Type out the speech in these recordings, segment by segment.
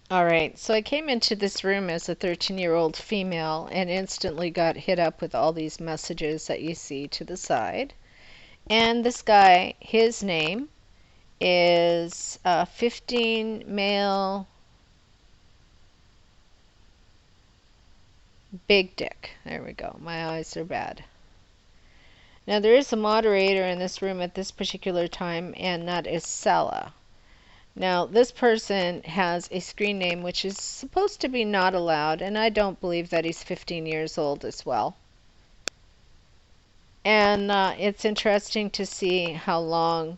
All right, so I came into this room as a 13-year-old female and instantly got hit up with all these messages that you see to the side. And this guy, his name is 15 male big dick. There we go. My eyes are bad. Now there is a moderator in this room at this particular time, and that is Sala. Now, this person has a screen name which is supposed to be not allowed, and I don't believe that he's 15 years old as well. And it's interesting to see how long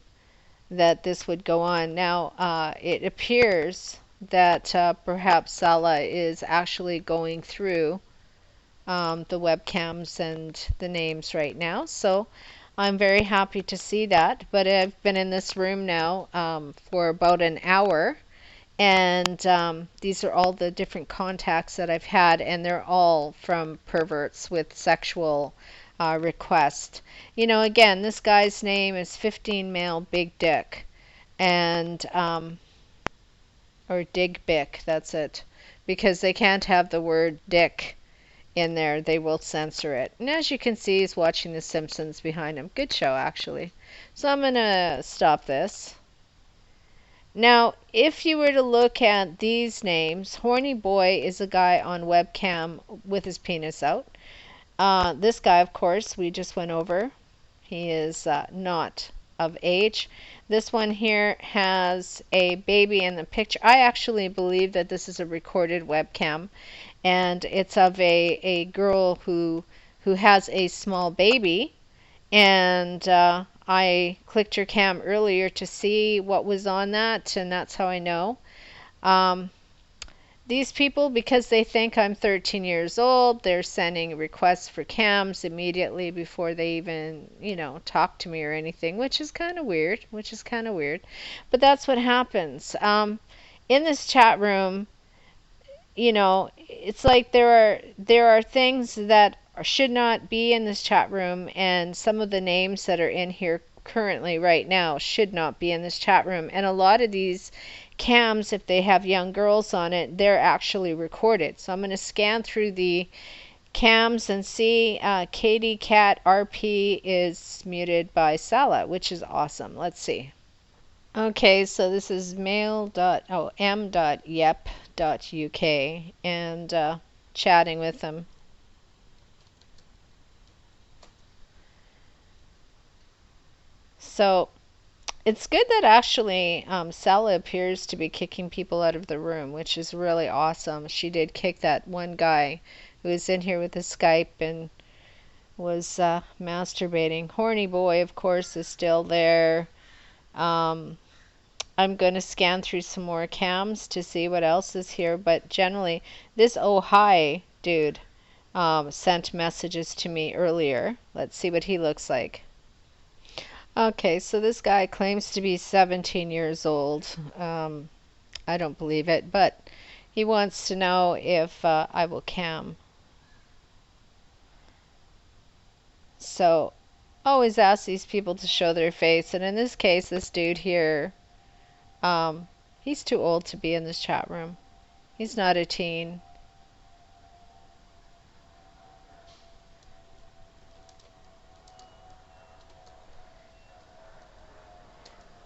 that this would go on. Now, it appears that perhaps Sala is actually going through the webcams and the names right now. So I'm very happy to see that. But I've been in this room now for about an hour. And these are all the different contacts that I've had, and they're all from perverts with sexual requests. You know, again, this guy's name is 15 Male Big Dick, and or Dig Bick, that's it, because they can't have the word dick in there. They will censor it. And as you can see, he's watching The Simpsons behind him. Good show, actually. So I'm gonna stop this. Now, if you were to look at these names, Horny Boy is a guy on webcam with his penis out. This guy, of course, we just went over. He is not of age. This one here has a baby in the picture. I actually believe that this is a recorded webcam, and it's of a girl who has a small baby, and I clicked her cam earlier to see what was on that, and that's how I know. Um, these people, because they think I'm 13 years old, they're sending requests for cams immediately before they even, talk to me or anything, which is kind of weird, But that's what happens. In this chat room, it's like there are things that should not be in this chat room, and some of the names that are in here currently right now should not be in this chat room. And a lot of these cams, if they have young girls on it, they're actually recorded. So I'm going to scan through the cams and see Katie Cat RP is muted by Sala, which is awesome. Let's see. Okay, so this is m.yep.uk, and chatting with them. So it's good that actually Sala appears to be kicking people out of the room, which is really awesome. She did kick that one guy who was in here with the Skype and was masturbating. Horny Boy, of course, is still there. I'm going to scan through some more cams to see what else is here, but generally, this oh hi dude sent messages to me earlier. Let's see what he looks like. Okay, so this guy claims to be 17 years old. I don't believe it, but he wants to know if I will cam. So, always ask these people to show their face, and in this case, this dude here, he's too old to be in this chat room. He's not a teen.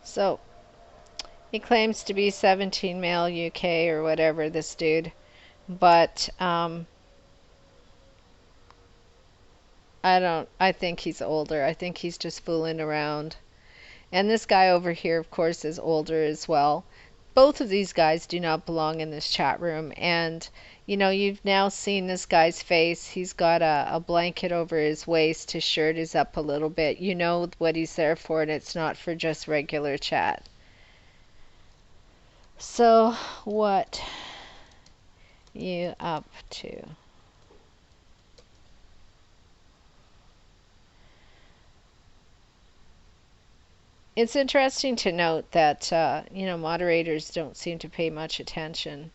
So, he claims to be 17 male UK or whatever, this dude. But I think he's older. I think he's just fooling around. And this guy over here, of course, is older as well. Both of these guys do not belong in this chat room. And, you've now seen this guy's face. He's got a blanket over his waist. His shirt is up a little bit. You know what he's there for, and it's not for just regular chat. So, what you up to? It's interesting to note that, moderators don't seem to pay much attention.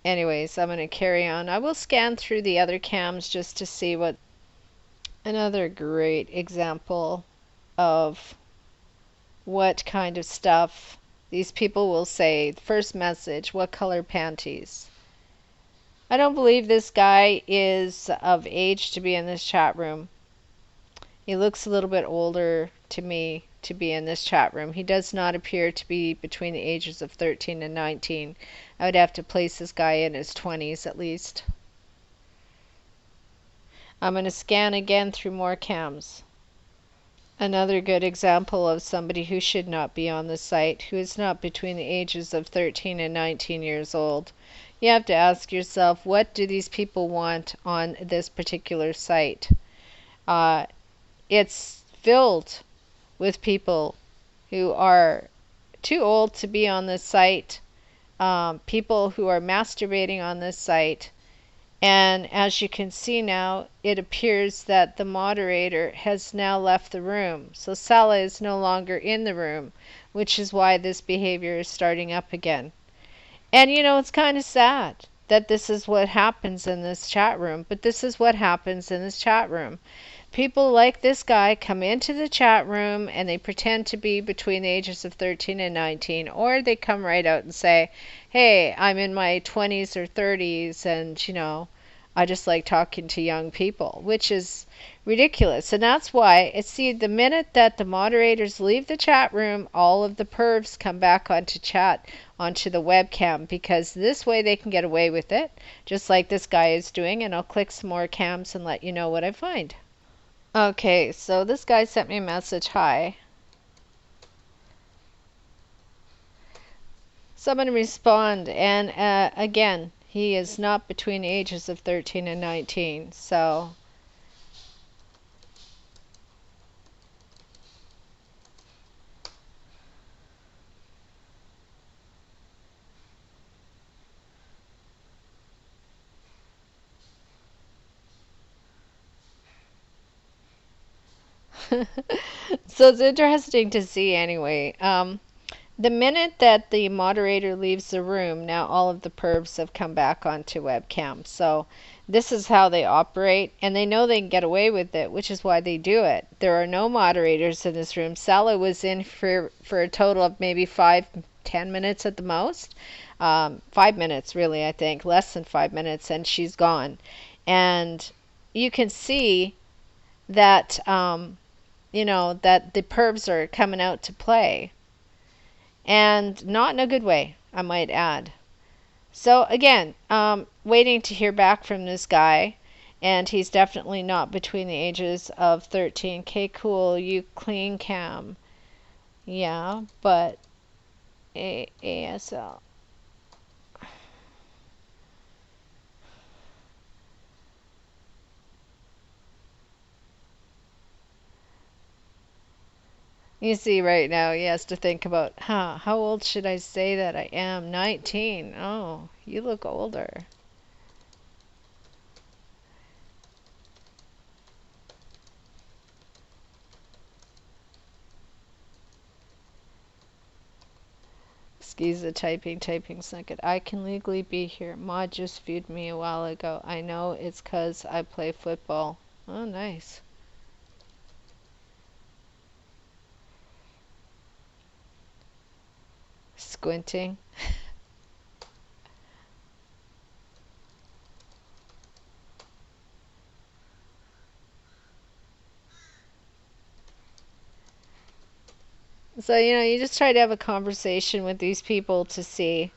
anyways, I'm going to carry on. I will scan through the other cams just to see what. Another great example of what kind of stuff these people will say. First message, what color panties? I don't believe this guy is of age to be in this chat room. He looks a little bit older to me to be in this chat room. He does not appear to be between the ages of 13 and 19. I would have to place this guy in his 20s at least. I'm going to scan again through more cams. Another good example of somebody who should not be on the site, who is not between the ages of 13 and 19 years old. You have to ask yourself, what do these people want on this particular site? It's filled with people who are too old to be on this site, people who are masturbating on this site. And as you can see now, it appears that the moderator has now left the room. So Sala is no longer in the room, which is why this behavior is starting up again. And you know, it's kind of sad that this is what happens in this chat room, but this is what happens in this chat room. People like this guy come into the chat room and they pretend to be between the ages of 13 and 19, or they come right out and say, hey, I'm in my 20s or 30s and, you know, I just like talking to young people, which is ridiculous. And that's why, see, the minute that the moderators leave the chat room, all of the pervs come back onto chat, onto the webcam, because this way they can get away with it, just like this guy is doing. And I'll click some more cams and let you know what I find. Okay, so this guy sent me a message, hi. So I'm going to respond, and again, he is not between the ages of 13 and 19, so. So it's interesting to see anyway. The minute that the moderator leaves the room, now all of the pervs have come back onto webcam. So this is how they operate, and they know they can get away with it, which is why they do it. There are no moderators in this room. Sala was in for a total of maybe 5-10 minutes at the most. 5 minutes really, I think, less than 5 minutes, and she's gone. And you can see that you know, that the pervs are coming out to play. And not in a good way, I might add. So again, waiting to hear back from this guy. And he's definitely not between the ages of 13. Okay, cool, you clean cam. Yeah, but ASL. You see right now, he has to think about, how old should I say that I am? 19. Oh, you look older. Excuse the typing second. I can legally be here. Ma just viewed me a while ago. I know it's 'cause I play football. Oh, nice. Squinting. So, you know, you just try to have a conversation with these people to see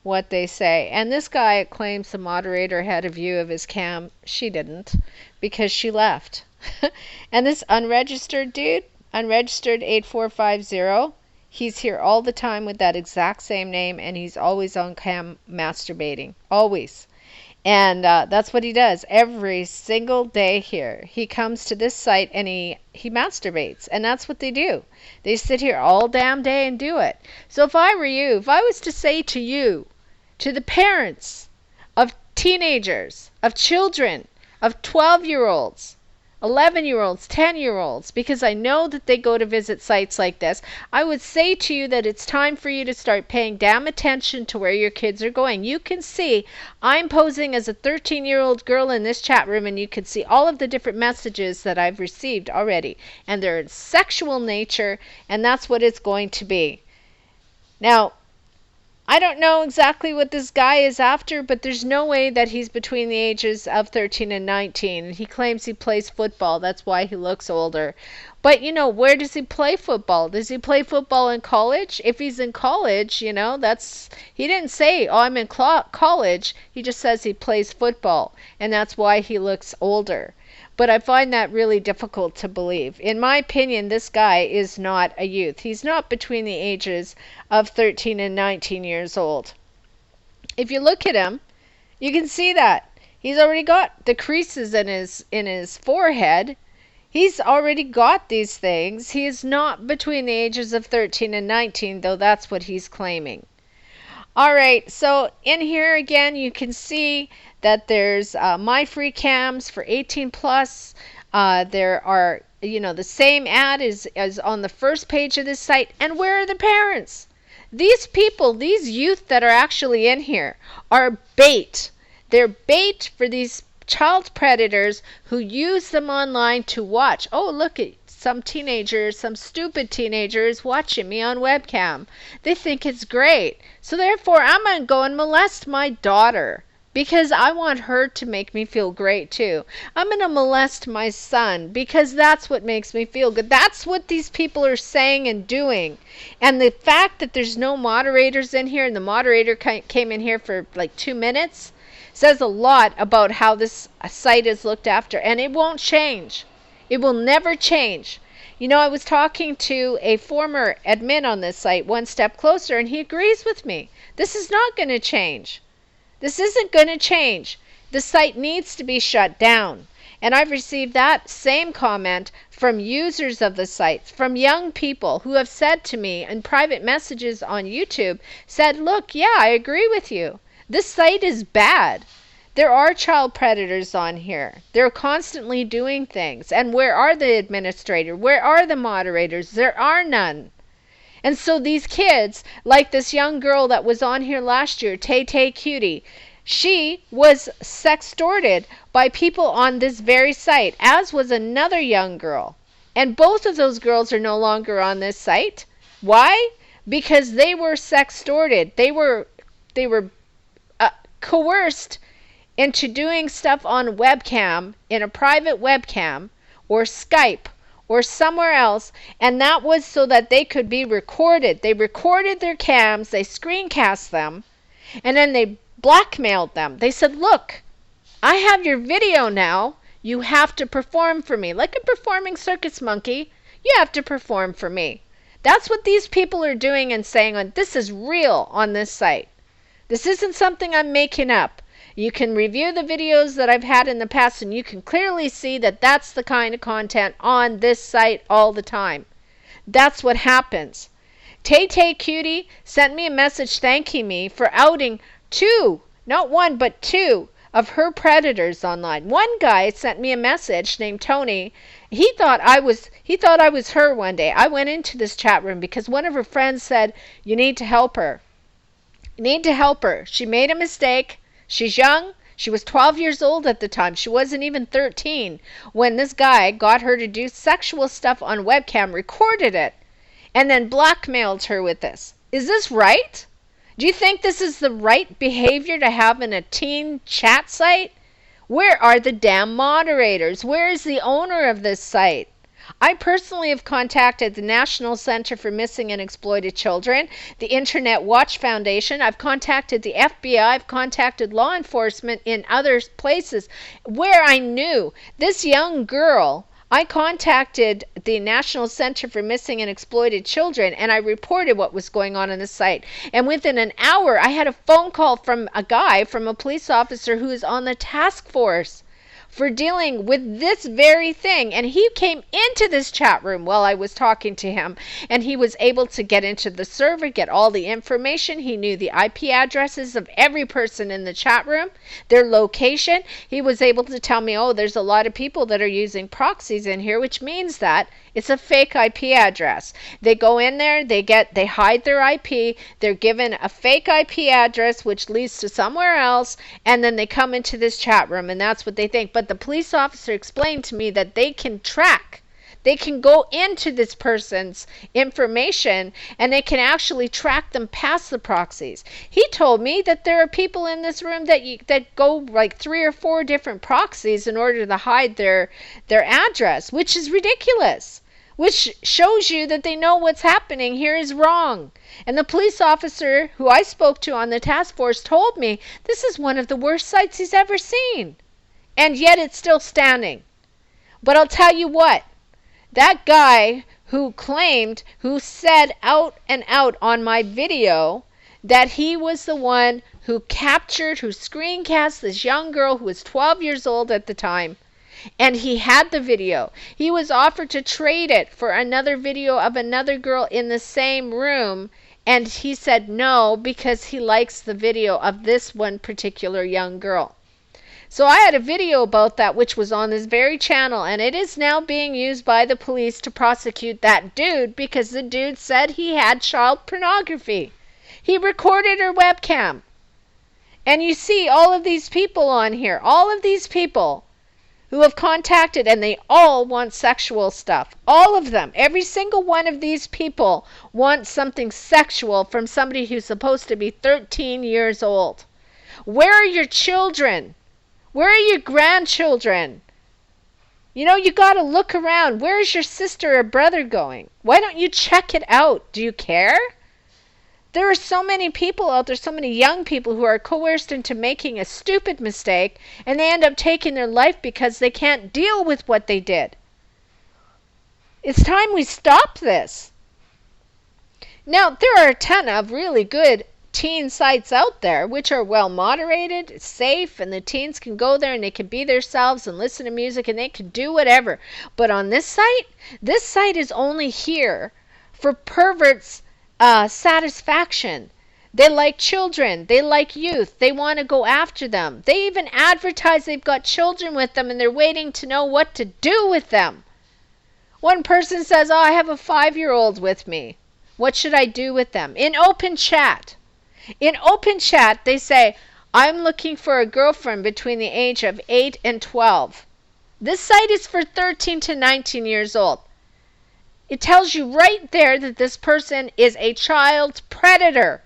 what they say. And this guy claims the moderator had a view of his cam. She didn't, because she left. And this unregistered dude, unregistered 8450, he's here all the time with that exact same name, and he's always on cam masturbating. Always. And that's what he does every single day here. He comes to this site and he masturbates. And that's what they do. They sit here all damn day and do it. So if I were you, if I was to say to you, to the parents of teenagers, of children, of 12-year-olds, 11-year-olds, 10-year-olds, because I know that they go to visit sites like this. I would say to you that it's time for you to start paying damn attention to where your kids are going. You can see I'm posing as a 13-year-old girl in this chat room, and you can see all of the different messages that I've received already. And they're in sexual nature, and that's what it's going to be. Now, I don't know exactly what this guy is after, but there's no way that he's between the ages of 13 and 19. And he claims he plays football. That's why he looks older. But, where does he play football? Does he play football in college? If he's in college, he didn't say, oh, I'm in college. He just says he plays football. And that's why he looks older. But I find that really difficult to believe. In my opinion, this guy is not a youth. He's not between the ages of 13 and 19 years old. If you look at him, you can see that. He's already got the creases in his forehead. He's already got these things. He is not between the ages of 13 and 19, though that's what he's claiming. All right, so in here again, you can see that there's My Free Cams for 18 plus. There are, the same ad is on the first page of this site. And where are the parents? These people, these youth that are actually in here are bait. They're bait for these child predators who use them online to watch. Oh, look at some teenagers, some stupid teenagers watching me on webcam. They think it's great. So therefore, I'm going to go and molest my daughter because I want her to make me feel great too. I'm going to molest my son because that's what makes me feel good. That's what these people are saying and doing. And the fact that there's no moderators in here, and the moderator came in here for like 2 minutes, says a lot about how this site is looked after. And it won't change. It will never change. I was talking to a former admin on this site, One Step Closer, and he agrees with me. This is not going to change. This isn't going to change. The site needs to be shut down. And I've received that same comment from users of the sites, from young people who have said to me in private messages on YouTube, said, look, yeah, I agree with you. This site is bad. There are child predators on here. They're constantly doing things. And where are the administrators? Where are the moderators? There are none. And so these kids, like this young girl that was on here last year, Tay Tay Cutie, she was sextorted by people on this very site, as was another young girl. And both of those girls are no longer on this site. Why? Because they were sextorted. They were coerced into doing stuff on webcam, in a private webcam, or Skype, or somewhere else, and that was so that they could be recorded. They recorded their cams, they screencast them, and then they blackmailed them. They said, look, I have your video now. You have to perform for me. Like a performing circus monkey, you have to perform for me. That's what these people are doing and saying, this is real on this site. This isn't something I'm making up. You can review the videos that I've had in the past, and you can clearly see that that's the kind of content on this site all the time. That's what happens. Tay Tay Cutie sent me a message thanking me for outing 2, not 1, but 2 of her predators online. One guy sent me a message named Tony. He thought I was her one day. I went into this chat room because one of her friends said, you need to help her. You need to help her. She made a mistake. She's young. She was 12 years old at the time. She wasn't even 13 when this guy got her to do sexual stuff on webcam, recorded it, and then blackmailed her with this. Is this right? Do you think this is the right behavior to have in a teen chat site? Where are the damn moderators? Where is the owner of this site? I personally have contacted the National Center for Missing and Exploited Children, the Internet Watch Foundation. I've contacted the FBI. I've contacted law enforcement in other places where I knew this young girl. I contacted the National Center for Missing and Exploited Children, and I reported what was going on the site. And within an hour, I had a phone call from a police officer who is on the task force for dealing with this very thing. And he came into this chat room while I was talking to him, and he was able to get into the server, get all the information. He knew the IP addresses of every person in the chat room, their location. He was able to tell me, oh, there's a lot of people that are using proxies in here, which means that it's a fake IP address. They go in there, they hide their IP, they're given a fake IP address which leads to somewhere else, and then they come into this chat room, and that's what they think. But the police officer explained to me that they can track. They can go into this person's information and they can actually track them past the proxies. He told me that there are people in this room that go like 3 or 4 different proxies in order to hide their address, which is ridiculous. Which shows you that they know what's happening here is wrong. And the police officer who I spoke to on the task force told me this is one of the worst sites he's ever seen. And yet it's still standing. But I'll tell you what, that guy who said out and out on my video that he was the one who screencast this young girl who was 12 years old at the time, and he had the video. He was offered to trade it for another video of another girl in the same room, and he said no because he likes the video of this one particular young girl. So I had a video about that which was on this very channel, and it is now being used by the police to prosecute that dude because the dude said he had child pornography. He recorded her webcam. And you see all of these people on here, all of these people who have contacted, and they all want sexual stuff. All of them. Every single one of these people wants something sexual from somebody who's supposed to be 13 years old. Where are your children? Where are your grandchildren? You know, you got to look around. Where is your sister or brother going? Why don't you check it out? Do you care? There are so many people out there, so many young people who are coerced into making a stupid mistake, and they end up taking their life because they can't deal with what they did. It's time we stop this. Now, there are a ton of really good teen sites out there which are well moderated, safe, and the teens can go there and they can be themselves and listen to music and they can do whatever. But on this site is only here for perverts' satisfaction. They like children, they like youth, they want to go after them. They even advertise they've got children with them and they're waiting to know what to do with them. One person says, oh, I have a 5-year-old with me. What should I do with them? In open chat, they say, I'm looking for a girlfriend between the age of 8 and 12. This site is for 13 to 19 years old. It tells you right there that this person is a child predator.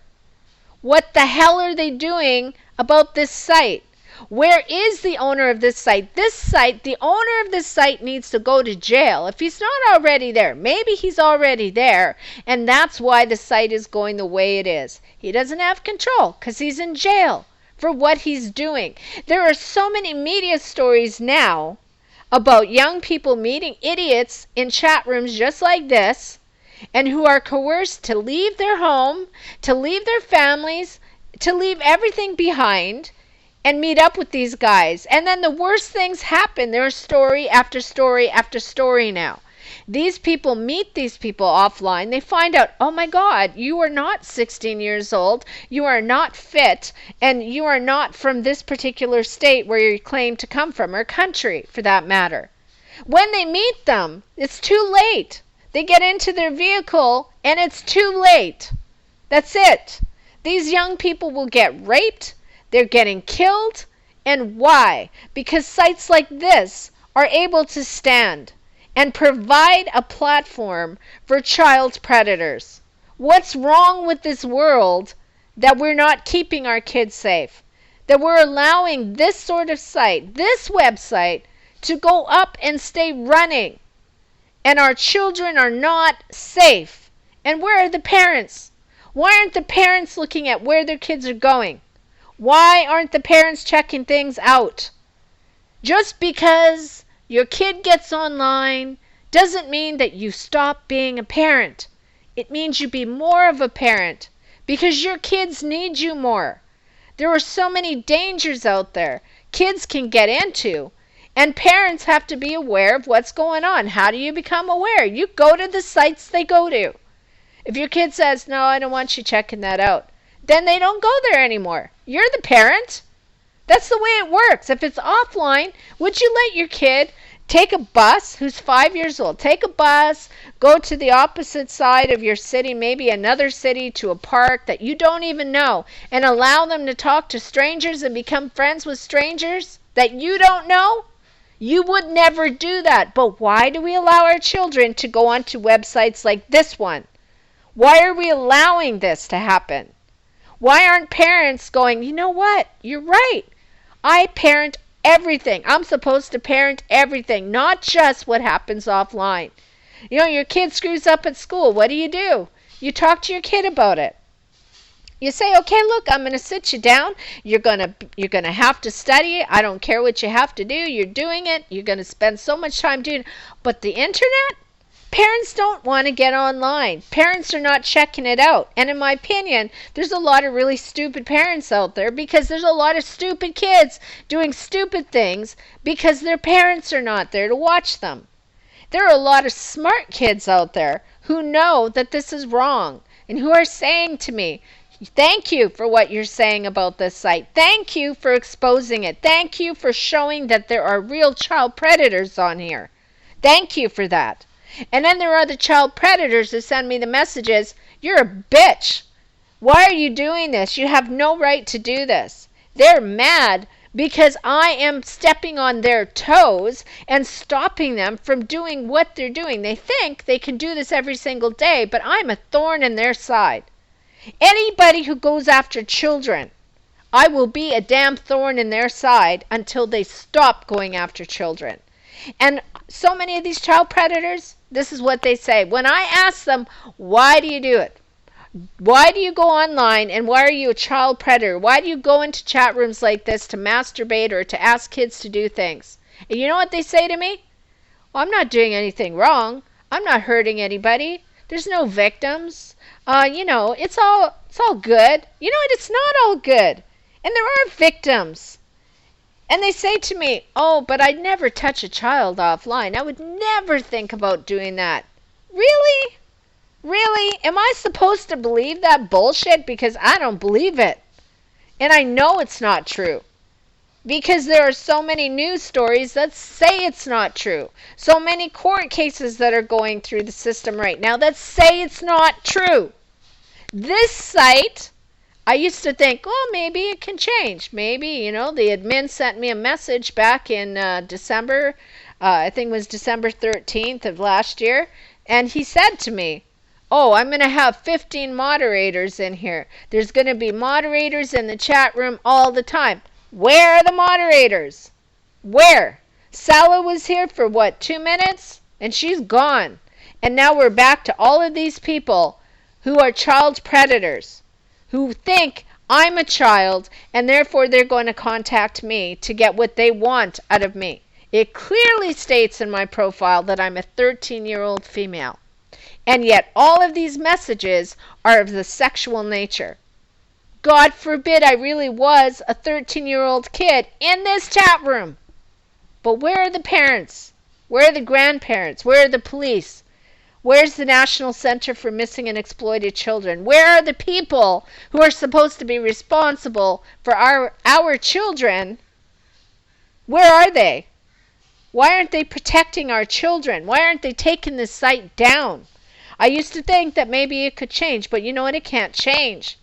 What the hell are they doing about this site? Where is the owner of this site? The owner of this site needs to go to jail. If he's not already there, maybe he's already there, and that's why the site is going the way it is. He doesn't have control because he's in jail for what he's doing. There are so many media stories now about young people meeting idiots in chat rooms just like this, and who are coerced to leave their home, to leave their families, to leave everything behind, and meet up with these guys. And then the worst things happen. There's story after story after story now. These people meet these people offline. They find out, oh my God, you are not 16 years old. You are not fit. And you are not from this particular state where you claim to come from, or country for that matter. When they meet them, it's too late. They get into their vehicle and it's too late. That's it. These young people will get raped. They're getting killed. And why? Because sites like this are able to stand and provide a platform for child predators. What's wrong with this world that we're not keeping our kids safe? That we're allowing this sort of site, this website, to go up and stay running. And our children are not safe. And where are the parents? Why aren't the parents looking at where their kids are going? Why aren't the parents checking things out? Just because your kid gets online doesn't mean that you stop being a parent. It means you be more of a parent because your kids need you more. There are so many dangers out there kids can get into And parents have to be aware of what's going on. How do you become aware? You go to the sites they go to. If your kid says, no, I don't want you checking that out, then they don't go there anymore. You're the parent. That's the way it works. If it's offline, would you let your kid take a bus, who's 5 years old, take a bus, go to the opposite side of your city, maybe another city, to a park that you don't even know, and allow them to talk to strangers and become friends with strangers that you don't know? You would never do that. But why do we allow our children to go onto websites like this one? Why are we allowing this to happen? Why aren't parents going, you know what? You're right. I parent everything. I'm supposed to parent everything, not just what happens offline. You know, your kid screws up at school. What do? You talk to your kid about it. You say, okay, look, I'm going to sit you down. You're going to have to study. I don't care what you have to do. You're doing it. You're going to spend so much time doing it. But the internet? Parents don't want to get online. Parents are not checking it out. And in my opinion, there's a lot of really stupid parents out there because there's a lot of stupid kids doing stupid things because their parents are not there to watch them. There are a lot of smart kids out there who know that this is wrong and who are saying to me, thank you for what you're saying about this site. Thank you for exposing it. Thank you for showing that there are real child predators on here. Thank you for that. And then there are the child predators who send me the messages, you're a bitch. Why are you doing this? You have no right to do this. They're mad because I am stepping on their toes and stopping them from doing what they're doing. They think they can do this every single day, but I'm a thorn in their side. Anybody who goes after children, I will be a damn thorn in their side until they stop going after children. And so many of these child predators, this is what they say. When I ask them, why do you do it? Why do you go online and why are you a child predator? Why do you go into chat rooms like this to masturbate or to ask kids to do things? And you know what they say to me? Well, I'm not doing anything wrong. I'm not hurting anybody. There's no victims. It's all good. You know what? It's not all good. And there are victims. And they say to me, oh, but I'd never touch a child offline. I would never think about doing that. Really? Really? Am I supposed to believe that bullshit? Because I don't believe it. And I know it's not true. Because there are so many news stories that say it's not true. So many court cases that are going through the system right now that say it's not true. This site, I used to think, well, maybe it can change. Maybe, the admin sent me a message back in December, I think it was December 13th of last year, and he said to me, oh, I'm going to have 15 moderators in here. There's going to be moderators in the chat room all the time. Where are the moderators? Where? Sala was here for 2 minutes? And she's gone. And now we're back to all of these people who are child predators, who think I'm a child and therefore they're going to contact me to get what they want out of me. It clearly states in my profile that I'm a 13-year-old female. And yet all of these messages are of the sexual nature. God forbid I really was a 13-year-old kid in this chat room. But where are the parents? Where are the grandparents? Where are the police? Where's the National Center for Missing and Exploited Children? Where are the people who are supposed to be responsible for our children? Where are they? Why aren't they protecting our children? Why aren't they taking this site down? I used to think that maybe it could change, but you know what? It can't change.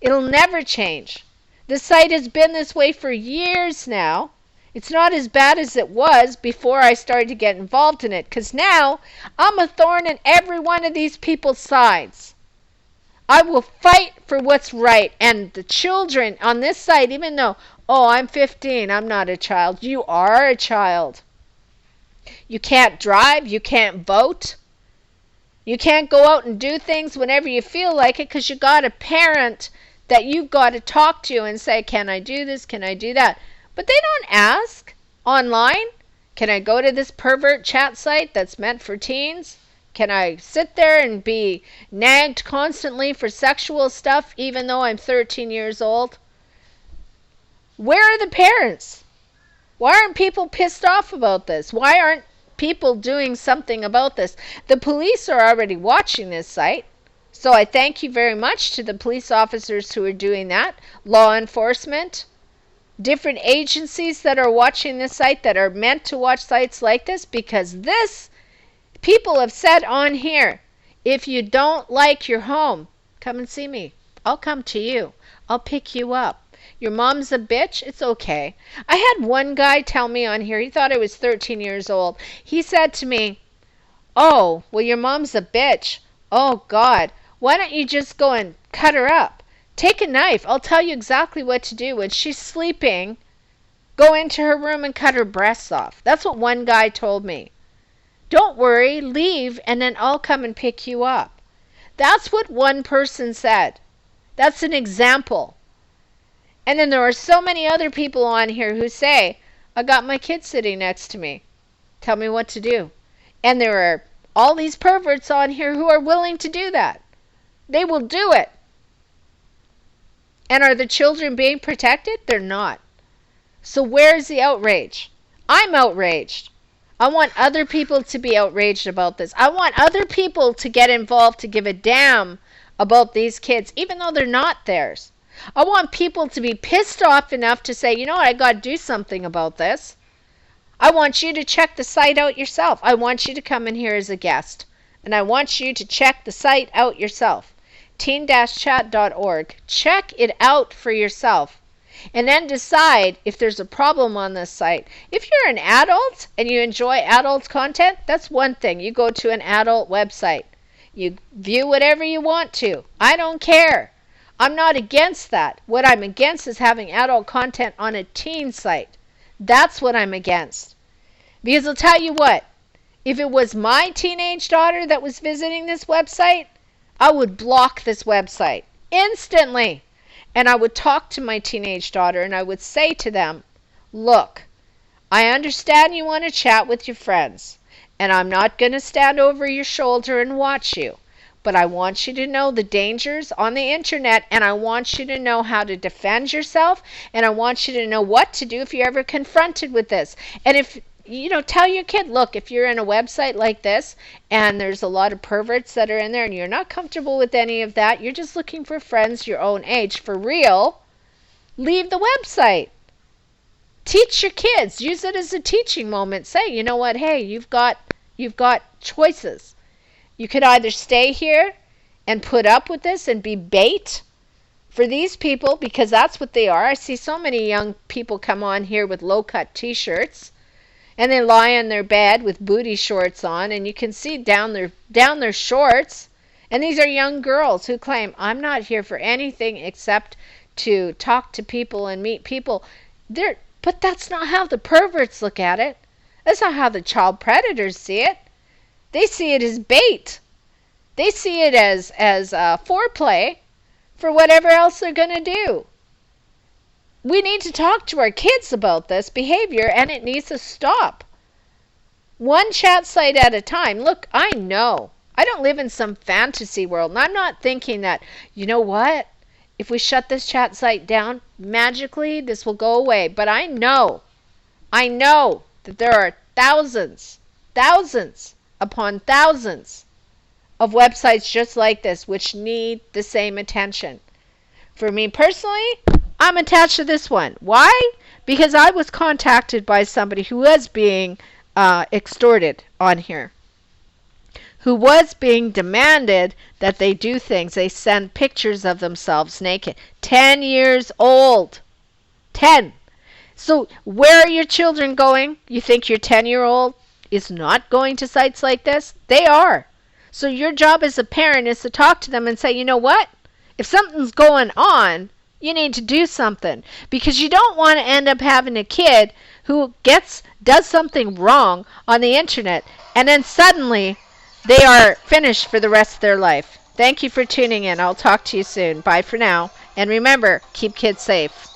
It'll never change. The site has been this way for years now. It's not as bad as it was before I started to get involved in it, because now I'm a thorn in every one of these people's sides. I will fight for what's right. And the children on this site, even though, oh, I'm 15, I'm not a child. You are a child. You can't drive. You can't vote. You can't go out and do things whenever you feel like it because you got a parent that you've got to talk to and say, can I do this? Can I do that? But they don't ask online. Can I go to this pervert chat site that's meant for teens? Can I sit there and be nagged constantly for sexual stuff even though I'm 13 years old? Where are the parents? Why aren't people pissed off about this? Why aren't people doing something about this? The police are already watching this site. So I thank you very much to the police officers who are doing that, law enforcement, different agencies that are watching this site that are meant to watch sites like this, because this, people have said on here, if you don't like your home, come and see me. I'll come to you. I'll pick you up. Your mom's a bitch? It's okay. I had one guy tell me on here, he thought I was 13 years old. He said to me, oh, well, your mom's a bitch. Oh, God. Why don't you just go and cut her up? Take a knife. I'll tell you exactly what to do. When she's sleeping, go into her room and cut her breasts off. That's what one guy told me. Don't worry, leave, and then I'll come and pick you up. That's what one person said. That's an example. And then there are so many other people on here who say, I got my kid sitting next to me. Tell me what to do. And there are all these perverts on here who are willing to do that. They will do it. And are the children being protected? They're not. So where's the outrage? I'm outraged. I want other people to be outraged about this. I want other people to get involved, to give a damn about these kids, even though they're not theirs. I want people to be pissed off enough to say, you know what, I got to do something about this. I want you to check the site out yourself. I want you to come in here as a guest. And I want you to check the site out yourself. teen-chat.org. Check it out for yourself. And then decide if there's a problem on this site. If you're an adult and you enjoy adult content, that's one thing. You go to an adult website. You view whatever you want to. I don't care. I'm not against that. What I'm against is having adult content on a teen site. That's what I'm against. Because I'll tell you what, if it was my teenage daughter that was visiting this website, I would block this website instantly. And I would talk to my teenage daughter and I would say to them, look, I understand you want to chat with your friends, and I'm not going to stand over your shoulder and watch you. But I want you to know the dangers on the internet, and I want you to know how to defend yourself, and I want you to know what to do if you're ever confronted with this. And if, tell your kid, look, if you're in a website like this, and there's a lot of perverts that are in there, and you're not comfortable with any of that, you're just looking for friends your own age, for real, leave the website. Teach your kids. Use it as a teaching moment. Say, you know what, hey, you've got choices. You could either stay here and put up with this and be bait for these people, because that's what they are. I see so many young people come on here with low-cut t-shirts, and they lie in their bed with booty shorts on, and you can see down their shorts. And these are young girls who claim, I'm not here for anything except to talk to people and meet people. But that's not how the perverts look at it. That's not how the child predators see it. They see it as bait. They see it as foreplay for whatever else they're going to do. We need to talk to our kids about this behavior, and it needs to stop. One chat site at a time. Look, I know. I don't live in some fantasy world, and I'm not thinking that, you know what? If we shut this chat site down, magically this will go away. But I know that there are thousands upon thousands of websites just like this which need the same attention. For me personally, I'm attached to this one. Why? Because I was contacted by somebody who was being extorted on here, who was being demanded that they do things. They send pictures of themselves naked. 10 years old. 10. So where are your children going? You think your 10-year-old is not going to sites like this? They are. So your job as a parent is to talk to them and say, you know what? If something's going on, you need to do something. Because you don't want to end up having a kid who does something wrong on the internet, and then suddenly they are finished for the rest of their life. Thank you for tuning in. I'll talk to you soon. Bye for now. And remember, keep kids safe.